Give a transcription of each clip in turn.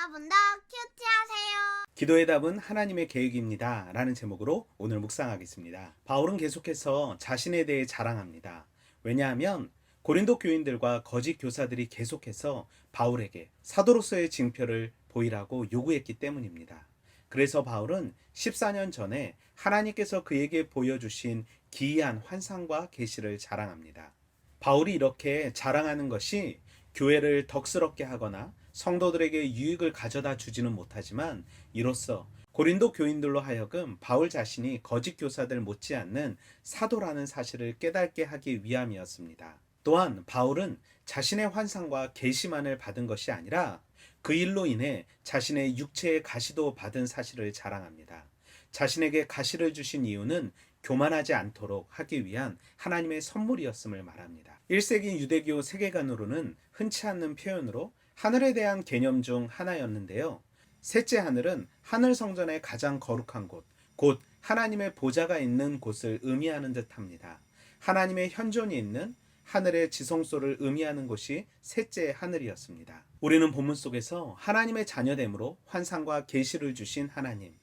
여러분도 큐티하세요. 기도의 답은 하나님의 계획입니다. 라는 제목으로 오늘 묵상하겠습니다. 바울은 계속해서 자신에 대해 자랑합니다. 왜냐하면 고린도 교인들과 거짓 교사들이 계속해서 바울에게 사도로서의 징표를 보이라고 요구했기 때문입니다. 그래서 바울은 14년 전에 하나님께서 그에게 보여주신 기이한 환상과 계시를 자랑합니다. 바울이 이렇게 자랑하는 것이 교회를 덕스럽게 하거나 성도들에게 유익을 가져다 주지는 못하지만 이로써 고린도 교인들로 하여금 바울 자신이 거짓 교사들 못지않는 사도라는 사실을 깨닫게 하기 위함이었습니다. 또한 바울은 자신의 환상과 계시만을 받은 것이 아니라 그 일로 인해 자신의 육체의 가시도 받은 사실을 자랑합니다. 자신에게 가시를 주신 이유는 교만하지 않도록 하기 위한 하나님의 선물이었음을 말합니다. 1세기 유대교 세계관으로는 흔치 않는 표현으로 하늘에 대한 개념 중 하나였는데요. 셋째 하늘은 하늘 성전의 가장 거룩한 곳, 곧 하나님의 보좌가 있는 곳을 의미하는 듯합니다. 하나님의 현존이 있는 하늘의 지성소를 의미하는 곳이 셋째 하늘이었습니다. 우리는 본문 속에서 하나님의 자녀됨으로 환상과 계시를 주신 하나님,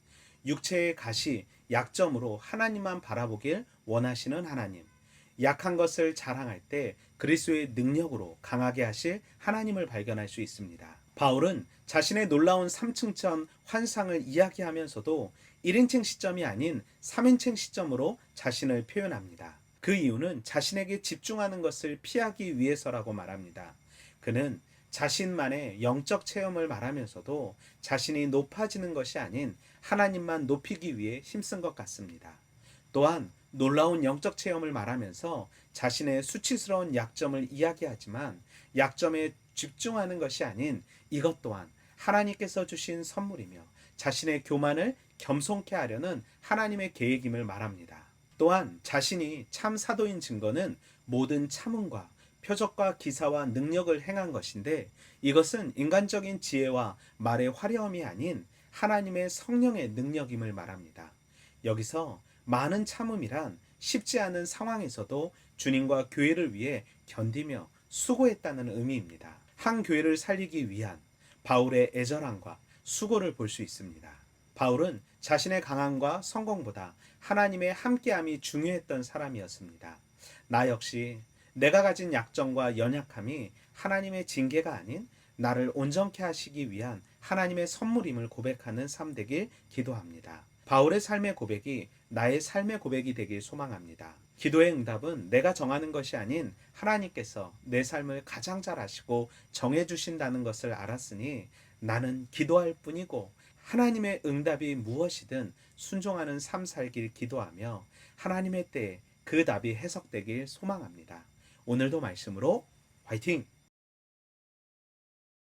육체의 가시, 약점으로 하나님만 바라보길 원하시는 하나님, 약한 것을 자랑할 때 그리스도의 능력으로 강하게 하실 하나님을 발견할 수 있습니다. 바울은 자신의 놀라운 3층천 환상을 이야기하면서도 1인칭 시점이 아닌 3인칭 시점으로 자신을 표현합니다. 그 이유는 자신에게 집중하는 것을 피하기 위해서라고 말합니다. 그는 자신만의 영적 체험을 말하면서도 자신이 높아지는 것이 아닌 하나님만 높이기 위해 힘쓴 것 같습니다. 또한 놀라운 영적 체험을 말하면서 자신의 수치스러운 약점을 이야기하지만 약점에 집중하는 것이 아닌 이것 또한 하나님께서 주신 선물이며 자신의 교만을 겸손케 하려는 하나님의 계획임을 말합니다. 또한 자신이 참 사도인 증거는 모든 참음과 표적과 기사와 능력을 행한 것인데 이것은 인간적인 지혜와 말의 화려함이 아닌 하나님의 성령의 능력임을 말합니다. 여기서 많은 참음이란 쉽지 않은 상황에서도 주님과 교회를 위해 견디며 수고했다는 의미입니다. 한 교회를 살리기 위한 바울의 애절함과 수고를 볼 수 있습니다. 바울은 자신의 강함과 성공보다 하나님의 함께함이 중요했던 사람이었습니다. 나 역시 내가 가진 약점과 연약함이 하나님의 징계가 아닌 나를 온전케 하시기 위한 하나님의 선물임을 고백하는 삶 되길 기도합니다. 바울의 삶의 고백이 나의 삶의 고백이 되길 소망합니다. 기도의 응답은 내가 정하는 것이 아닌 하나님께서 내 삶을 가장 잘 아시고 정해주신다는 것을 알았으니 나는 기도할 뿐이고 하나님의 응답이 무엇이든 순종하는 삶 살길 기도하며 하나님의 때에 그 답이 해석되길 소망합니다. 오늘도 말씀으로 화이팅!